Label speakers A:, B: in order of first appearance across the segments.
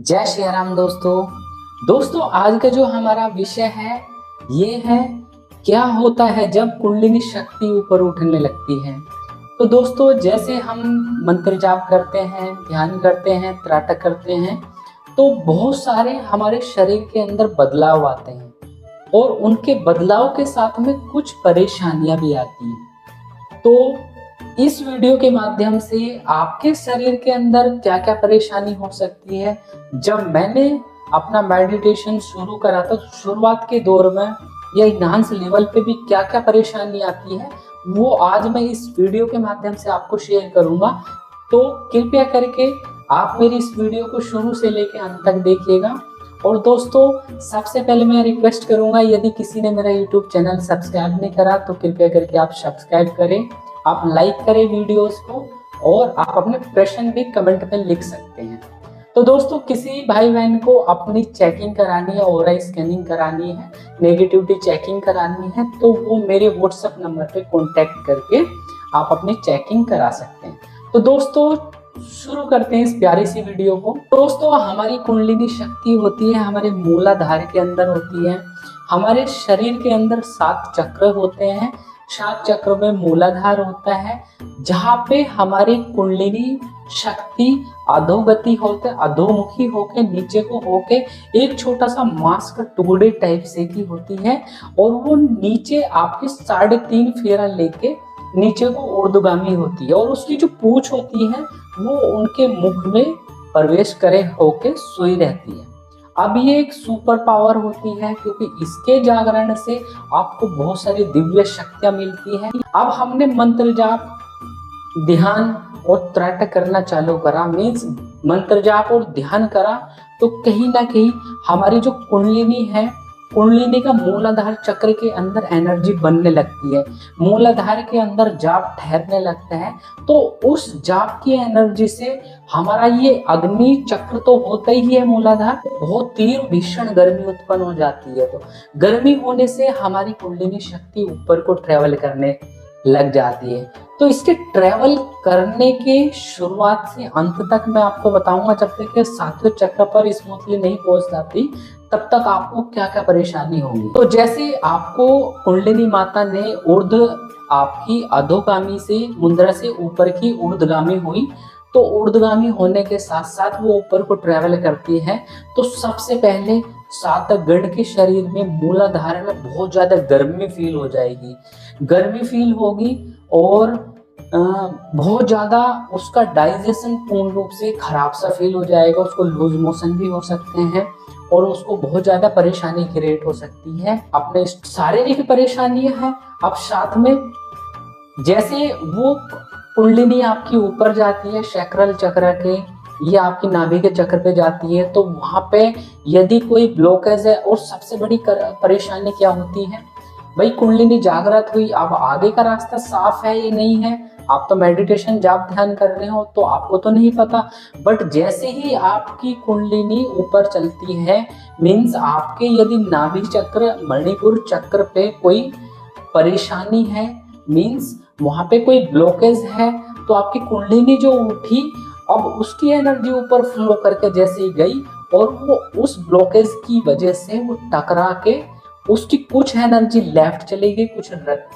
A: जय श्री राम दोस्तों आज का जो हमारा विषय है ये है क्या होता है जब कुंडलिनी शक्ति ऊपर उठने लगती है। तो दोस्तों जैसे हम मंत्र जाप करते हैं, ध्यान करते हैं, त्राटक करते हैं तो बहुत सारे हमारे शरीर के अंदर बदलाव आते हैं और उनके बदलाव के साथ में कुछ परेशानियां भी आती हैं। तो इस वीडियो के माध्यम से आपके शरीर के अंदर क्या क्या परेशानी हो सकती है, जब मैंने अपना मेडिटेशन शुरू करा था शुरुआत के दौर में या एडवांस लेवल पे भी क्या क्या परेशानी आती है वो आज मैं इस वीडियो के माध्यम से आपको शेयर करूंगा। तो कृपया करके आप मेरी इस वीडियो को शुरू से लेकर अंत तक देखिएगा। और दोस्तों सबसे पहले मैं रिक्वेस्ट करूंगा, यदि किसी ने मेरा यूट्यूब चैनल सब्सक्राइब नहीं करा तो कृपया करके आप सब्सक्राइब करें, आप लाइक करें वीडियोस को और आप अपने प्रश्न भी कमेंट में लिख सकते हैं। तो दोस्तों किसी भाई बहन को अपनी चेकिंग करानी है, ऑरा स्कैनिंग करानी है, नेगेटिविटी चेकिंग करानी है तो वो मेरे व्हाट्सएप नंबर पे कांटेक्ट करके आप अपनी चेकिंग करा सकते हैं। तो दोस्तों शुरू करते हैं इस प्यारी सी वीडियो को। दोस्तों हमारी कुंडलिनी शक्ति होती है हमारे मूलाधार के अंदर होती है। हमारे शरीर के अंदर 7 चक्र होते हैं। 7 चक्र में मूलाधार होता है जहाँ पे हमारी कुंडलिनी शक्ति अधोगति होते अधोमुखी होके नीचे को होके एक छोटा सा मांस का टुकड़े टाइप से की होती है और वो नीचे आपके 3.5 फेरा लेके नीचे को ऊर्ध्वगामी होती है और उसकी जो पूंछ होती है वो उनके मुख में प्रवेश करे होके सोई रहती है। अब ये एक सुपर पावर होती है क्योंकि इसके जागरण से आपको बहुत सारी दिव्य शक्तियां मिलती हैं। अब हमने मंत्र जाप, ध्यान और त्राटक करना चालू करा, मीन्स मंत्र जाप और ध्यान करा तो कहीं ना कहीं हमारी जो कुंडलिनी है, कुंडलिनी का मूलाधार चक्र के अंदर एनर्जी बनने लगती है, मूलाधार के अंदर जाप ठहरने लगता है। तो उस जाप की एनर्जी से हमारा ये अग्नि चक्र तो होता ही है मूलाधार, बहुत तीव्र भीषण गर्मी उत्पन्न हो जाती है। तो गर्मी होने से हमारी कुंडलिनी शक्ति ऊपर को ट्रेवल करने लग जाती है। तो इसके ट्रेवल करने के शुरुआत से अंत तक मैं आपको बताऊंगा, जब तक के 7वें चक्र पर स्मूथली नहीं पहुंच जाती तब तक आपको क्या क्या परेशानी होगी। तो जैसे आपको कुंडलिनी माता ने ऊर्ध्व आपकी अधोगामी से मुद्रा से ऊपर की ऊर्ध्वगामी हुई, तो ऊर्ध्वगामी होने के साथ साथ वो ऊपर को ट्रेवल करती है। तो सबसे पहले सातक गण के शरीर में मूलाधार में बहुत ज्यादा गर्मी फील हो जाएगी, गर्मी फील होगी और बहुत ज्यादा उसका डाइजेशन पूर्ण रूप से खराब सा फील हो जाएगा, उसको लूज मोशन भी हो सकते हैं और उसको बहुत ज्यादा परेशानी क्रिएट हो सकती है। अपने शारीरिक परेशानियां हैं। अब साथ में जैसे वो कुंडलिनी आपकी ऊपर जाती है सैक्रल चक्र के, ये आपकी नाभि के चक्र पे जाती है, तो वहां पे यदि कोई ब्लॉकेज है, और सबसे बड़ी परेशानी क्या होती है भाई, कुंडलिनी जागृत हुई, अब आगे का रास्ता साफ है या नहीं है, आप तो मेडिटेशन जाप ध्यान कर रहे हो तो आपको तो नहीं पता, बट जैसे ही आपकी कुंडलिनी ऊपर चलती है, मीन्स आपके यदि नाभि चक्र मणिपुर चक्र पे कोई परेशानी है, मीन्स वहां पे कोई ब्लॉकेज है, तो आपकी कुंडलिनी जो उठी अब उसकी एनर्जी ऊपर फ्लो करके जैसे ही गई और वो उस ब्लॉकेज की वजह से वो टकरा के उसकी कुछ एनर्जी लेफ्ट चली गई, कुछ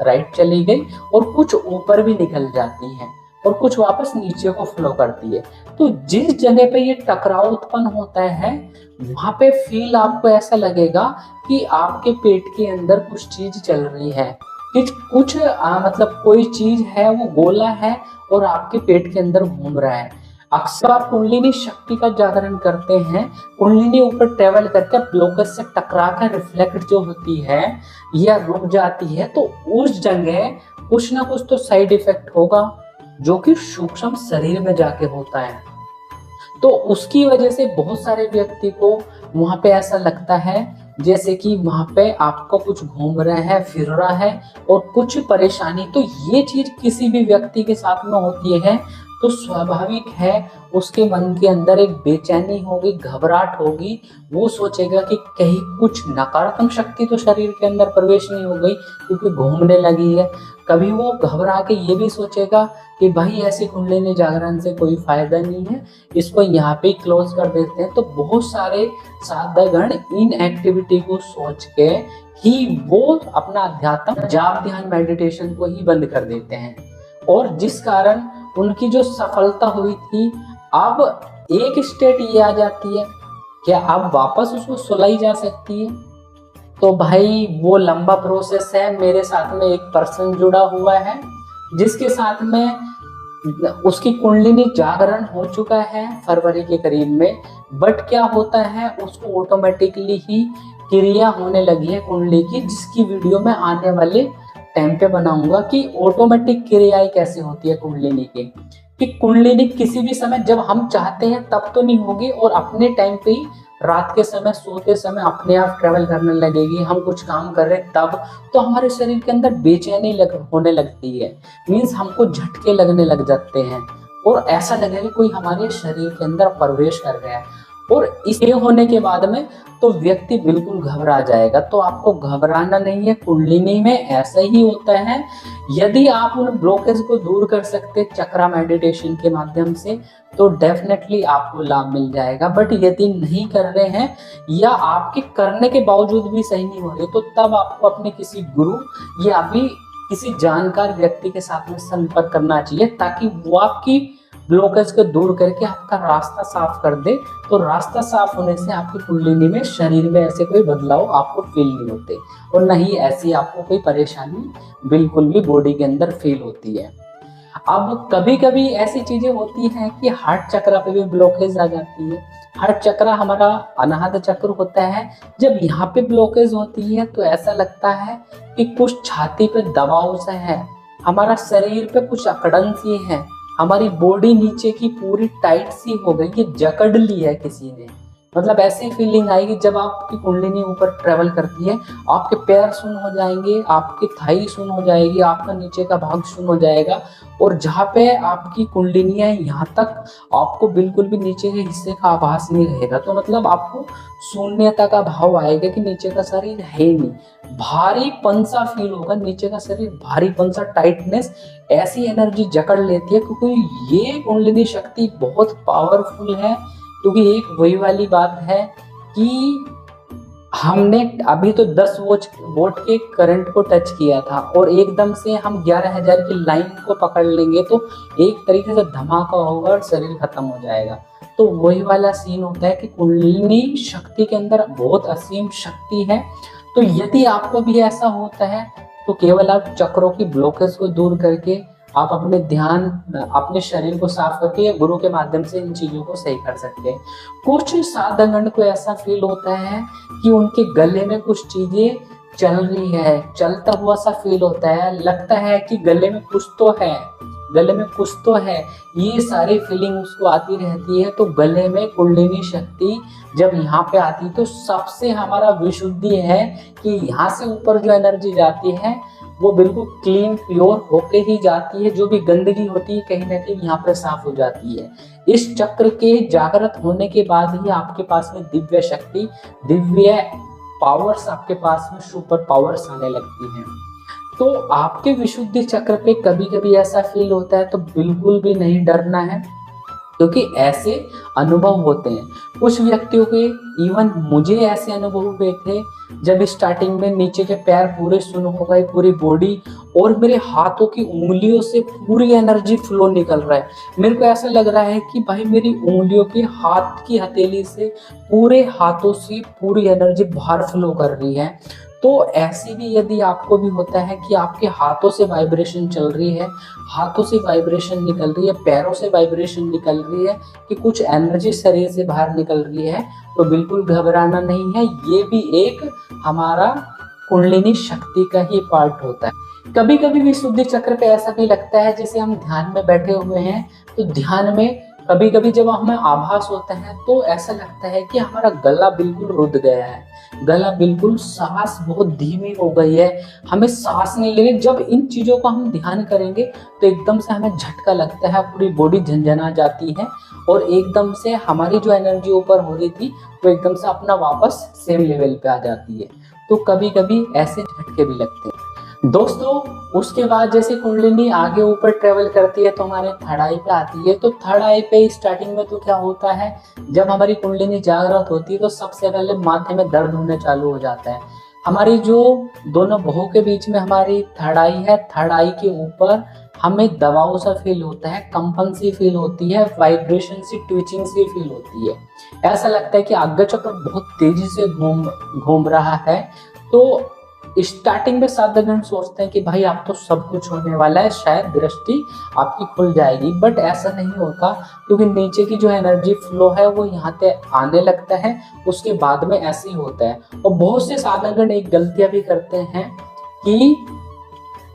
A: राइट चली गई और कुछ ऊपर भी निकल जाती है और कुछ वापस नीचे को फ्लो करती है। तो जिस जगह पे ये टकराव उत्पन्न होता है वहां पे फील आपको ऐसा लगेगा कि आपके पेट के अंदर कुछ चीज चल रही है, कुछ मतलब कोई चीज है वो गोला है और आपके पेट के अंदर घूम रहा है। अक्सर आप कुंडलिनी शक्ति का जागरण करते हैं, कुंडलिनी ऊपर ट्रेवल करके ब्लॉकेज से टकरा कर रिफ्लेक्ट जो होती है या रुक जाती है, तो उस जगह कुछ ना कुछ तो साइड इफेक्ट होगा जो कि सूक्ष्म शरीर में जाके होता है। तो उसकी वजह से बहुत सारे व्यक्ति को वहां पे ऐसा लगता है जैसे कि वहां पे आपको कुछ घूम रहा है, फिर रहा है और कुछ परेशानी। तो ये चीज किसी भी व्यक्ति के साथ में होती है तो स्वाभाविक है उसके मन के अंदर एक बेचैनी होगी, घबराहट होगी। वो सोचेगा कि कहीं कुछ नकारात्मक शक्ति तो शरीर के अंदर प्रवेश नहीं हो गई क्योंकि घूमने लगी है। कभी वो घबरा के ये भी सोचेगा कि भाई ऐसी कुंडलिनी जागरण से कोई फायदा नहीं है, इसको यहाँ पे क्लोज कर देते हैं। तो बहुत सारे साधकगण इन एक्टिविटी को सोच के ही वो अपना अध्यात्म जाप ध्यान मेडिटेशन को ही बंद कर देते हैं, और जिस कारण उनकी जो सफलता हुई थी अब एक स्टेट ये आ जाती है क्या अब वापस उसको सुलाई जा सकती है। तो भाई वो लंबा प्रोसेस है। मेरे साथ में एक पर्सन जुड़ा हुआ है जिसके साथ में उसकी कुंडलिनी जागरण हो चुका है फरवरी के करीब में, बट क्या होता है उसको ऑटोमेटिकली ही क्रिया होने लगी है कुंडली की, जिसकी वीडियो मैं आने वाले टाइम पे बनाऊंगा कि ऑटोमेटिक क्रियाएं कैसे होती है कुंडलिनी की। कि कुंडलिनी किसी भी समय जब हम चाहते हैं तब तो नहीं होगी, और अपने टाइम पे ही रात के समय सोते समय अपने आप ट्रेवल करने लगेगी। हम कुछ काम कर रहे तब तो हमारे शरीर के अंदर बेचैनी होने लगती है, मीन्स हमको झटके लगने लग जाते हैं और ऐसा लगेगा कोई हमारे शरीर के अंदर प्रवेश कर गया है। और इसे होने के बाद में तो व्यक्ति बिल्कुल घबरा जाएगा। तो आपको घबराना नहीं है, कुंडलिनी में ऐसा ही होता है। यदि आप उन ब्लॉकेज को दूर कर सकते चक्रा मेडिटेशन के माध्यम से तो डेफिनेटली आपको लाभ मिल जाएगा। बट यदि नहीं कर रहे हैं या आपके करने के बावजूद भी सही नहीं हो रहे तो तब आपको अपने किसी गुरु या भी किसी जानकार व्यक्ति के साथ में संपर्क करना चाहिए ताकि वो आपकी ब्लॉकेज को दूर करके आपका रास्ता साफ कर दे। तो रास्ता साफ होने से आपकी कुंडलिनी में शरीर में ऐसे कोई बदलाव आपको फील नहीं होते और न ही ऐसी आपको कोई परेशानी बिल्कुल भी बॉडी के अंदर फील होती है। अब कभी कभी ऐसी चीजें होती हैं कि हार्ट चक्र पे भी ब्लॉकेज आ जाती है। हार्ट चक्र हमारा अनाहत चक्र होता है। जब यहाँ पे ब्लॉकेज होती है तो ऐसा लगता है कि कुछ छाती पे दबाव सा है, हमारा शरीर पे कुछ अकड़न सी है, हमारी बॉडी नीचे की पूरी टाइट सी हो गई, ये जकड़ ली है किसी ने। मतलब ऐसी फीलिंग आएगी जब आपकी कुंडलिनी ऊपर ट्रेवल करती है, आपके पैर सुन हो जाएंगे, आपकी थाई सुन हो जाएगी, आपका नीचे का भाग सुन हो जाएगा, और जहाँ पे आपकी कुंडलिनी है यहाँ तक आपको बिल्कुल भी नीचे के हिस्से का आभास नहीं रहेगा। तो मतलब आपको शून्यता का भाव आएगा कि नीचे का शरीर है ही नहीं, भारी पंसा फील होगा, नीचे का शरीर भारी पंसा, टाइटनेस, ऐसी एनर्जी जकड़ लेती है। क्योंकि ये कुंडलिनी शक्ति बहुत पावरफुल है। क्योंकि एक वही वाली बात है कि हमने अभी तो 10 वोल्ट के करंट को टच किया था और एकदम से हम 11,000 की लाइन को पकड़ लेंगे तो एक तरीके से धमाका होगा और शरीर खत्म हो जाएगा। तो वही वाला सीन होता है कि कुंडलिनी शक्ति के अंदर बहुत असीम शक्ति है। तो यदि आपको भी ऐसा होता है तो केवल आप चक्रों की ब्लॉकेज को दूर करके आप अपने ध्यान अपने शरीर को साफ करके गुरु के माध्यम से इन चीजों को सही कर सकते हैं। कुछ साधकगण को ऐसा फील होता है कि उनके गले में कुछ चीजें चल रही है, चलता हुआ सा फील होता है, लगता है कि गले में कुछ तो है, गले में कुछ तो है, ये सारी फीलिंग उसको आती रहती है। तो गले में कुंडलिनी शक्ति जब यहाँ पे आती तो सबसे हमारा विशुद्धि है कि यहाँ से ऊपर जो एनर्जी जाती है वो बिल्कुल क्लीन प्योर होके ही जाती है। जो भी गंदगी होती है कहीं ना कहीं यहाँ पे साफ हो जाती है। इस चक्र के जागृत होने के बाद ही आपके पास में दिव्य शक्ति, दिव्य पावर्स आपके पास में सुपर पावर्स आने लगती हैं। तो आपके विशुद्धि चक्र पे कभी कभी ऐसा फील होता है तो बिल्कुल भी नहीं डरना है, क्योंकि ऐसे अनुभव होते हैं। कुछ व्यक्तियों के, इवन मुझे ऐसे अनुभव हुए थे जब स्टार्टिंग में नीचे के पैर पूरे सुन हो गए, पूरी बॉडी, और मेरे हाथों की उंगलियों से पूरी एनर्जी फ्लो निकल रहा है। मेरे को ऐसा लग रहा है कि भाई मेरी उंगलियों की हाथ की हथेली से पूरे हाथों से पूरी एनर्जी बाहर फ्लो कर रही है। तो ऐसे भी यदि आपको भी होता है कि आपके हाथों से वाइब्रेशन चल रही है, हाथों से वाइब्रेशन निकल रही है, पैरों से वाइब्रेशन निकल रही है, कि कुछ एनर्जी शरीर से बाहर निकल रही है, तो बिल्कुल घबराना नहीं है। ये भी एक हमारा कुंडलिनी शक्ति का ही पार्ट होता है। कभी कभी विशुद्धि चक्र पे ऐसा भी लगता है जैसे हम ध्यान में बैठे हुए हैं, तो ध्यान में कभी कभी जब हमें आभास होता है तो ऐसा लगता है कि हमारा गला बिल्कुल रुध गया है, गला बिल्कुल, सांस बहुत धीमी हो गई है, हमें सांस नहीं ले रही। जब इन चीज़ों का हम ध्यान करेंगे तो एकदम से हमें झटका लगता है, पूरी बॉडी झंझना जाती है और एकदम से हमारी जो एनर्जी ऊपर हो रही थी वो एकदम से अपना वापस सेम लेवल पे आ जाती है। तो कभी कभी ऐसे झटके भी लगते हैं दोस्तों। उसके बाद जैसे कुंडलिनी आगे ऊपर ट्रेवल करती है तो हमारे थर्ड आई पे आती है। तो थर्ड आई पे स्टार्टिंग में तो क्या होता है, जब हमारी कुंडलिनी जागृत होती है तो सबसे पहले माथे में दर्द होने चालू हो जाता है। हमारी जो दोनों भौं के बीच में हमारी थर्ड आई है, थर्ड आई के ऊपर हमें दबाव सा फील होता है, कंपन सी फील होती है, वाइब्रेशन सी, ट्विचिंग सी फील होती है। ऐसा लगता है कि आज्ञा चक्र बहुत तेजी से घूम रहा है। तो स्टार्टिंग में साधकगण सोचते हैं कि भाई आप तो सब कुछ होने वाला है, शायद दृष्टि आपकी खुल जाएगी, बट ऐसा नहीं होता, क्योंकि नीचे की जो एनर्जी फ्लो है वो यहाँ पे आने लगता है, उसके बाद में ऐसे ही होता है। और बहुत से साधकगण एक गलतियां भी करते हैं कि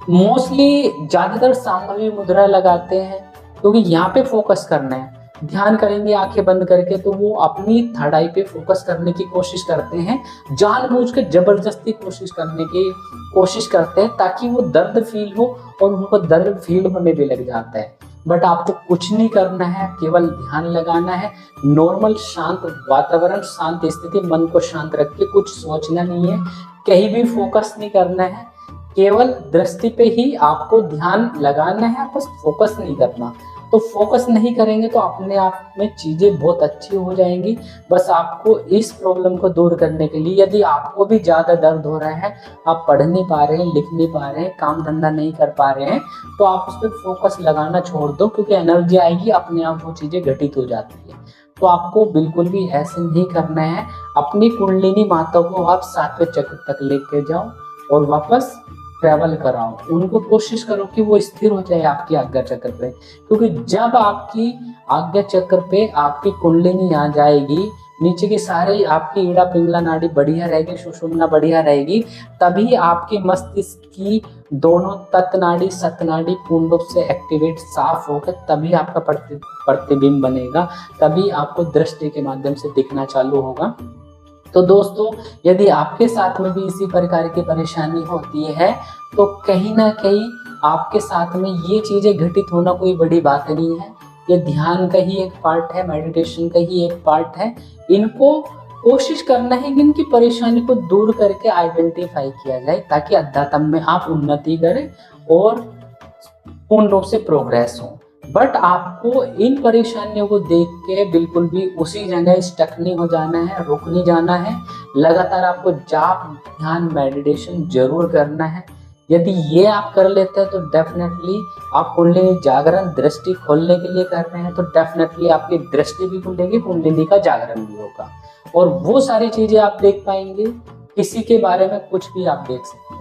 A: मोस्टली ज्यादातर सांभवी मुद्रा लगाते हैं, क्योंकि यहाँ पे फोकस करना है, ध्यान करेंगे आंखें बंद करके तो वो अपनी थर्ड आई पे फोकस करने की कोशिश करते हैं, जानबूझकर जबरदस्ती कोशिश करते हैं ताकि वो दर्द फील हो, और उनको दर्द फील होने भी लग जाता है। बट आपको कुछ नहीं करना है, केवल ध्यान लगाना है, नॉर्मल शांत वातावरण, शांत स्थिति, मन को शांत रख के कुछ सोचना नहीं है, कहीं भी फोकस नहीं करना है, केवल दृष्टि पे ही आपको ध्यान लगाना है, बस फोकस नहीं करना। तो फोकस नहीं करेंगे तो अपने आप में चीजें बहुत अच्छी हो जाएंगी। बस आपको इस प्रॉब्लम को दूर करने के लिए, यदि आपको भी ज्यादा दर्द हो रहा है, आप पढ़ नहीं पा रहे हैं, लिख नहीं पा रहे हैं, काम धंधा नहीं कर पा रहे हैं, तो आप उस पर फोकस लगाना छोड़ दो, क्योंकि एनर्जी आएगी, अपने आप वो चीजें घटित हो जाती है। तो आपको बिल्कुल भी ऐसे नहीं करना है। अपनी कुंडलिनी माता को आप 7वें चक्र तक लेके जाओ और वापस ट्रैवल कराओ, उनको कोशिश करो कि वो स्थिर हो जाए आपकी आज्ञा चक्र पे, क्योंकि जब आपकी आज्ञा चक्र पे आपकी कुंडलिनी आ जाएगी, नीचे की सारी आपकी ईड़ा पिंगला नाड़ी बढ़िया रहेगी, सुषुम्ना बढ़िया रहेगी, तभी आपके मस्तिष्क की दोनों तत् नाड़ी, सत नाड़ी पूर्ण रूप से एक्टिवेट, साफ होकर तभी आपका प्रतिबिंब बनेगा, तभी आपको दृष्टि के माध्यम से दिखना चालू होगा। तो दोस्तों, यदि आपके साथ में भी इसी प्रकार की परेशानी होती है तो कहीं ना कहीं आपके साथ में ये चीजें घटित होना कोई बड़ी बात नहीं है, ये ध्यान का ही एक पार्ट है, मेडिटेशन का ही एक पार्ट है। इनको कोशिश करना है कि इनकी परेशानी को दूर करके आइडेंटिफाई किया जाए, ताकि अध्यात्म में आप उन्नति करें और पूर्ण रूप से प्रोग्रेस हो। बट आपको इन परेशानियों को देख के बिल्कुल भी उसी जगह स्टक नहीं हो जाना है, रुक नहीं जाना है, लगातार आपको जाप, ध्यान, मेडिटेशन जरूर करना है। यदि ये आप कर लेते हैं तो डेफिनेटली आप कुंडलिनी जागरण, दृष्टि खोलने के लिए कर रहे हैं तो डेफिनेटली आपकी दृष्टि भी खुलेगी, कुंडलिनी का जागरण भी होगा, और वो सारी चीजें आप देख पाएंगे। किसी के बारे में कुछ भी आप देख सकते हैं,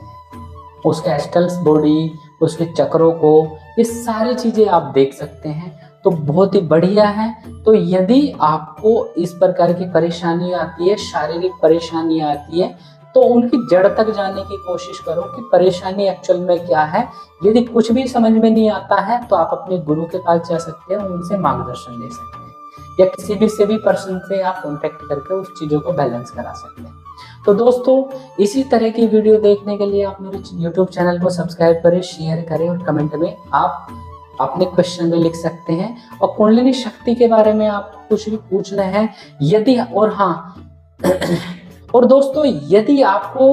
A: उसके एस्टल्स बॉडी, उसके चक्रों को, ये सारी चीजें आप देख सकते हैं, तो बहुत ही बढ़िया है। तो यदि आपको इस प्रकार की परेशानी आती है, शारीरिक परेशानी आती है, तो उनकी जड़ तक जाने की कोशिश करो कि परेशानी एक्चुअल में क्या है। यदि कुछ भी समझ में नहीं आता है तो आप अपने गुरु के पास जा सकते हैं, उनसे मार्गदर्शन ले सकते हैं, या किसी भी पर्सन से आप कांटेक्ट करके उस चीजों को बैलेंस करा सकते हैं। तो दोस्तों, इसी तरह की वीडियो देखने के लिए आप मेरे YouTube चैनल को सब्सक्राइब करें, शेयर करें, और कमेंट में आप अपने क्वेश्चन में लिख सकते हैं। और कुंडलिनी शक्ति के बारे में आपको कुछ भी पूछना है यदि, और हाँ और दोस्तों, यदि आपको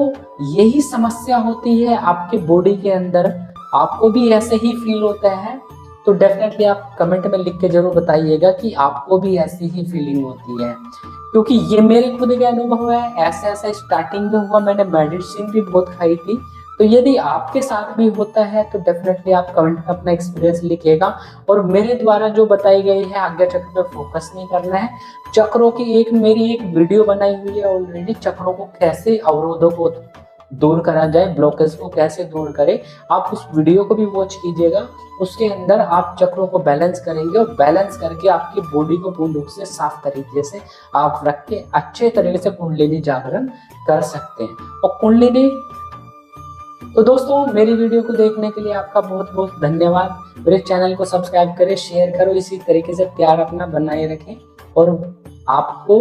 A: यही समस्या होती है आपके बॉडी के अंदर, आपको भी ऐसे ही फील होता है, तो डेफिनेटली आप कमेंट में लिख के जरूर बताइएगा कि आपको भी ऐसी ही फीलिंग होती है, क्योंकि ये मेरे खुद के अनुभव है। ऐसा स्टार्टिंग में हुआ, मैंने मेडिसिन भी बहुत खाई थी। तो यदि आपके साथ भी होता है तो डेफिनेटली आप कमेंट में अपना एक्सपीरियंस लिखिएगा। और मेरे द्वारा जो बताई गई है, आज्ञा चक्र पे फोकस नहीं करना है। चक्रों की मेरी एक वीडियो बनाई हुई है ऑलरेडी, चक्रों को कैसे, अवरोधों को दूर करा जाए, ब्लॉकेज को कैसे दूर करें, आप उस वीडियो को भी वॉच कीजिएगा। उसके अंदर आप चक्रों को बैलेंस करेंगे, और बैलेंस करके आपकी बॉडी को पूर्ण रूप से साफ तरीके से आप रख के अच्छे तरीके से कुंडलिनी जागरण कर सकते हैं। और कुंडलिनी, तो दोस्तों, मेरी वीडियो को देखने के लिए आपका बहुत बहुत धन्यवाद। मेरे चैनल को सब्सक्राइब करें, शेयर करो, इसी तरीके से प्यार अपना बनाए रखें, और आपको